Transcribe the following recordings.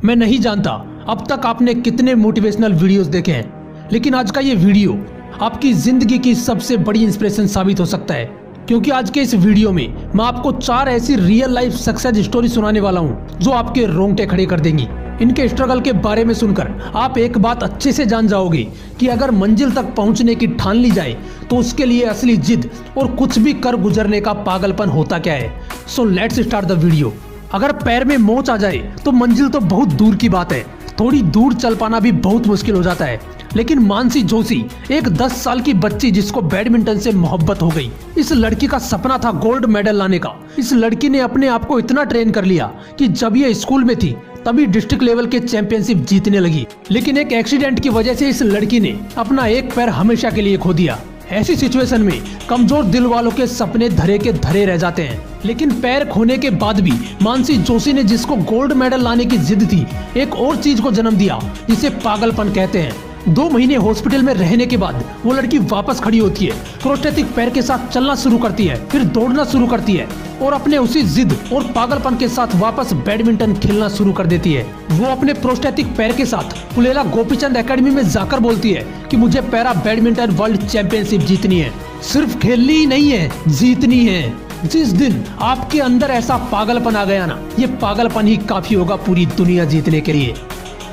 मैं नहीं जानता अब तक आपने कितने मोटिवेशनल वीडियोस देखे हैं, लेकिन आज का ये वीडियो आपकी जिंदगी की सबसे बड़ी इंस्पिरेशन साबित हो सकता है। क्योंकि आज के इस वीडियो में मैं आपको 4 ऐसी रियल लाइफ सक्सेस स्टोरी सुनाने वाला हूँ जो आपके रोंगटे खड़े कर देंगी। इनके स्ट्रगल के बारे में सुनकर आप एक बात अच्छे से जान जाओगे कि अगर मंजिल तक पहुंचने की ठान ली जाए तो उसके लिए असली जिद और कुछ भी कर गुजरने का पागलपन होता क्या है। So let's start the video. अगर पैर में मोच आ जाए तो मंजिल तो बहुत दूर की बात है, थोड़ी दूर चल पाना भी बहुत मुश्किल हो जाता है। लेकिन मानसी जोशी एक 10 साल की बच्ची जिसको बैडमिंटन से मोहब्बत हो गई। इस लड़की का सपना था गोल्ड मेडल लाने का। इस लड़की ने अपने आप को इतना ट्रेन कर लिया कि जब ये स्कूल में थी तभी डिस्ट्रिक्ट लेवल के चैंपियनशिप जीतने लगी। लेकिन एक एक्सीडेंट की वजह से इस लड़की ने अपना एक पैर हमेशा के लिए खो दिया। ऐसी सिचुएशन में कमजोर दिल वालों के सपने धरे के धरे रह जाते हैं। लेकिन पैर खोने के बाद भी मानसी जोशी ने जिसको गोल्ड मेडल लाने की जिद थी, एक और चीज को जन्म दिया जिसे पागलपन कहते हैं। 2 महीने हॉस्पिटल में रहने के बाद वो लड़की वापस खड़ी होती है, प्रोस्थेटिक पैर के साथ चलना शुरू करती है, फिर दौड़ना शुरू करती है और अपने उसी जिद और पागलपन के साथ वापस बैडमिंटन खेलना शुरू कर देती है। वो अपने प्रोस्थेटिक पैर के साथ पुलेला गोपीचंद एकेडमी में जाकर बोलती है कि मुझे पैरा बैडमिंटन वर्ल्ड चैंपियनशिप जीतनी है। सिर्फ खेलनी ही नहीं है, जीतनी है। जिस दिन आपके अंदर ऐसा पागलपन आ गया ना, ये पागलपन ही काफी होगा पूरी दुनिया जीतने के लिए।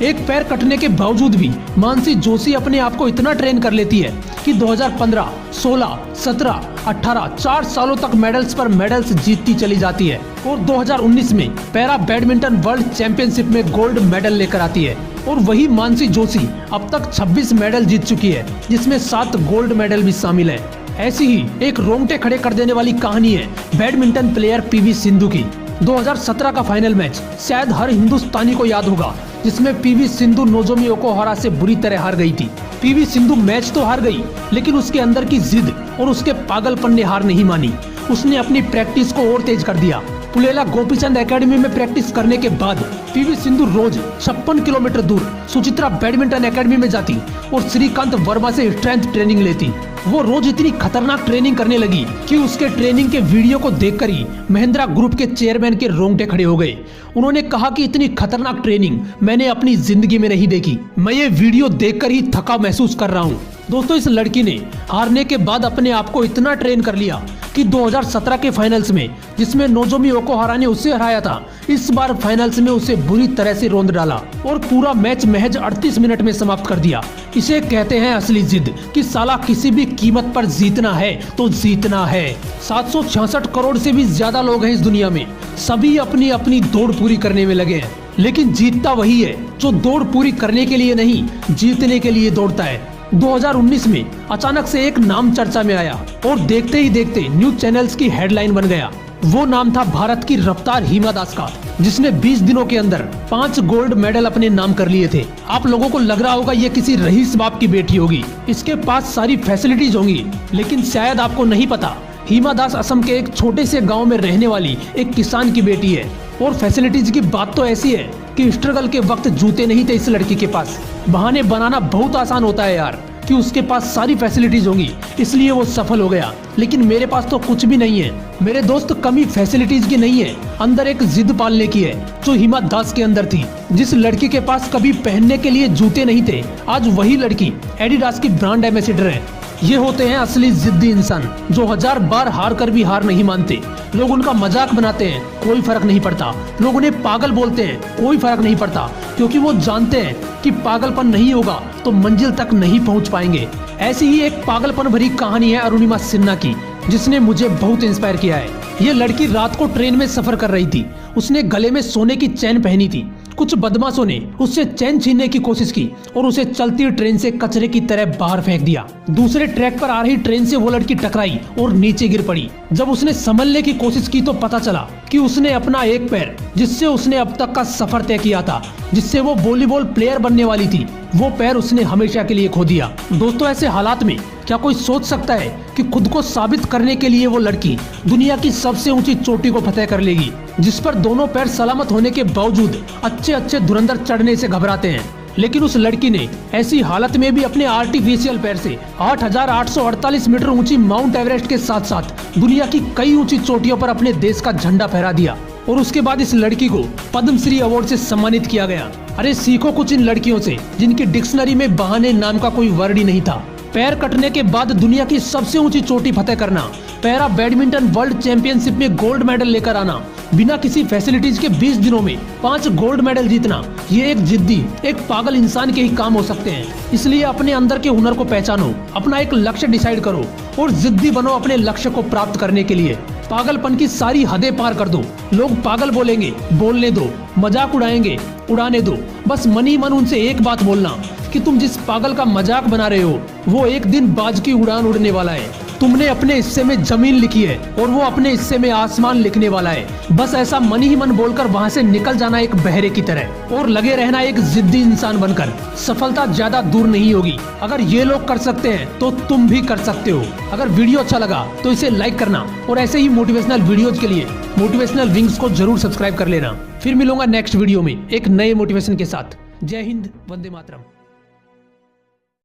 एक पैर कटने के बावजूद भी मानसी जोशी अपने आप को इतना ट्रेन कर लेती है कि 2015, 16, 17, 18 4 सालों तक मेडल्स पर मेडल्स जीतती चली जाती है और 2019 में पैरा बैडमिंटन वर्ल्ड चैंपियनशिप में गोल्ड मेडल लेकर आती है। और वही मानसी जोशी अब तक 26 मेडल जीत चुकी है, जिसमें 7 गोल्ड मेडल भी शामिल है। ऐसी ही एक रोंगटे खड़े कर देने वाली कहानी है बैडमिंटन प्लेयर पीवी सिंधु की। 2017 का फाइनल मैच शायद हर हिंदुस्तानी को याद होगा, जिसमें पीवी सिंधु नोजोमी ओकुहारा से बुरी तरह हार गई थी। पीवी सिंधु मैच तो हार गई, लेकिन उसके अंदर की जिद और उसके पागलपन ने हार नहीं मानी। उसने अपनी प्रैक्टिस को और तेज कर दिया। पुलेला गोपीचंद एकेडमी में प्रैक्टिस करने के बाद पीवी सिंधु रोज 56 किलोमीटर दूर सुचित्रा बैडमिंटन एकेडमी में जाती और श्रीकांत वर्मा से स्ट्रेंथ ट्रेनिंग लेती। वो रोज इतनी खतरनाक ट्रेनिंग करने लगी कि उसके ट्रेनिंग के वीडियो को देखकर ही महिंद्रा ग्रुप के चेयरमैन के रोंगटे खड़े हो गए। उन्होंने कहा कि इतनी खतरनाक ट्रेनिंग मैंने अपनी जिंदगी में नहीं देखी। मैं ये वीडियो देखकर ही थका महसूस कर रहा हूँ। दोस्तों, इस लड़की ने हारने के बाद अपने आप को इतना ट्रेन कर लिया कि 2017 के फाइनल्स में, जिसमें नोजोमी ओकुहारा ने उसे हराया था, इस बार फाइनल्स में उसे बुरी तरह से रौंद डाला और पूरा मैच महज 38 मिनट में समाप्त कर दिया। इसे कहते हैं असली जिद कि साला किसी भी कीमत पर जीतना है तो जीतना है। 766 करोड़ से भी ज्यादा लोग हैं इस दुनिया में, सभी अपनी अपनी दौड़ पूरी करने में लगे हैं। लेकिन जीतता वही है जो दौड़ पूरी करने के लिए नहीं, जीतने के लिए दौड़ता है। 2019 में अचानक से एक नाम चर्चा में आया और देखते ही देखते न्यूज चैनल्स की हेडलाइन बन गया। वो नाम था भारत की रफ्तार हिमा दास का, जिसने 20 दिनों के अंदर 5 गोल्ड मेडल अपने नाम कर लिए थे। आप लोगों को लग रहा होगा ये किसी रईस बाप की बेटी होगी, इसके पास सारी फैसिलिटीज होंगी, लेकिन शायद आपको नहीं पता, हिमा दास असम के एक छोटे से गाँव में रहने वाली एक किसान की बेटी है। और फैसिलिटीज की बात तो ऐसी है कि स्ट्रगल के वक्त जूते नहीं थे इस लड़की के पास। बहाने बनाना बहुत आसान होता है यार कि उसके पास सारी फैसिलिटीज होंगी इसलिए वो सफल हो गया, लेकिन मेरे पास तो कुछ भी नहीं है। मेरे दोस्त, कमी फैसिलिटीज की नहीं है, अंदर एक जिद पालने की है जो हिमा दास के अंदर थी। जिस लड़की के पास कभी पहनने के लिए जूते नहीं थे, आज वही लड़की एडिडास की ब्रांड एम्बेसडर है। ये होते हैं असली जिद्दी इंसान जो 1000 बार हार कर भी हार नहीं मानते। लोग उनका मजाक बनाते हैं, कोई फर्क नहीं पड़ता। लोग उन्हें पागल बोलते हैं, कोई फर्क नहीं पड़ता, क्योंकि वो जानते हैं कि पागलपन नहीं होगा तो मंजिल तक नहीं पहुंच पाएंगे। ऐसी ही एक पागलपन भरी कहानी है अरुणिमा सिन्हा की, जिसने मुझे बहुत इंस्पायर किया है। ये लड़की रात को ट्रेन में सफर कर रही थी। उसने गले में सोने की चैन पहनी थी। कुछ बदमाशों ने उससे चैन छीनने की कोशिश की और उसे चलती ट्रेन से कचरे की तरह बाहर फेंक दिया। दूसरे ट्रैक पर आ रही ट्रेन से वो लड़की टकराई और नीचे गिर पड़ी। जब उसने संभलने की कोशिश की तो पता चला कि उसने अपना एक पैर, जिससे उसने अब तक का सफर तय किया था, जिससे वो वॉलीबॉल प्लेयर बनने वाली थी, वो पैर उसने हमेशा के लिए खो दिया। दोस्तों, ऐसे हालात में क्या कोई सोच सकता है कि खुद को साबित करने के लिए वो लड़की दुनिया की सबसे ऊंची चोटी को फतेह कर लेगी, जिस पर दोनों पैर सलामत होने के बावजूद अच्छे धुरंधर चढ़ने से घबराते हैं। लेकिन उस लड़की ने ऐसी हालत में भी अपने आर्टिफिशियल पैर से 8,848 मीटर ऊंची माउंट एवरेस्ट के साथ साथ दुनिया की कई ऊंची चोटियों पर अपने देश का झंडा फहरा दिया। और उसके बाद इस लड़की को पद्मश्री अवार्ड से सम्मानित किया गया। अरे सीखो कुछ इन लड़कियों से जिनकी डिक्शनरी में बहाने नाम का कोई वर्ड ही नहीं था। पैर कटने के बाद दुनिया की सबसे ऊंची चोटी फतेह करना, पैरा बैडमिंटन वर्ल्ड चैंपियनशिप में गोल्ड मेडल लेकर आना, बिना किसी फैसिलिटीज के 20 दिनों में 5 गोल्ड मेडल जीतना, ये एक जिद्दी, एक पागल इंसान के ही काम हो सकते हैं। इसलिए अपने अंदर के हुनर को पहचानो, अपना एक लक्ष्य डिसाइड करो और जिद्दी बनो अपने लक्ष्य को प्राप्त करने के लिए। पागलपन की सारी हदें पार कर दो। लोग पागल बोलेंगे, बोलने दो, मजाक उड़ाएंगे, उड़ाने दो। बस मन ही मन उनसे एक बात बोलना कि तुम जिस पागल का मजाक बना रहे हो वो एक दिन बाज की उड़ान उड़ने वाला है। तुमने अपने हिस्से में जमीन लिखी है और वो अपने हिस्से में आसमान लिखने वाला है। बस ऐसा मन ही मन बोलकर वहाँ से निकल जाना एक बहरे की तरह और लगे रहना एक जिद्दी इंसान बनकर। सफलता ज्यादा दूर नहीं होगी। अगर ये लोग कर सकते हैं तो तुम भी कर सकते हो। अगर वीडियो अच्छा लगा तो इसे लाइक करना और ऐसे ही मोटिवेशनल वीडियोज के लिए मोटिवेशनल विंग्स को जरूर सब्सक्राइब कर लेना। फिर मिलूंगा नेक्स्ट वीडियो में एक नए मोटिवेशन के साथ। जय हिंद, वंदे मातरम।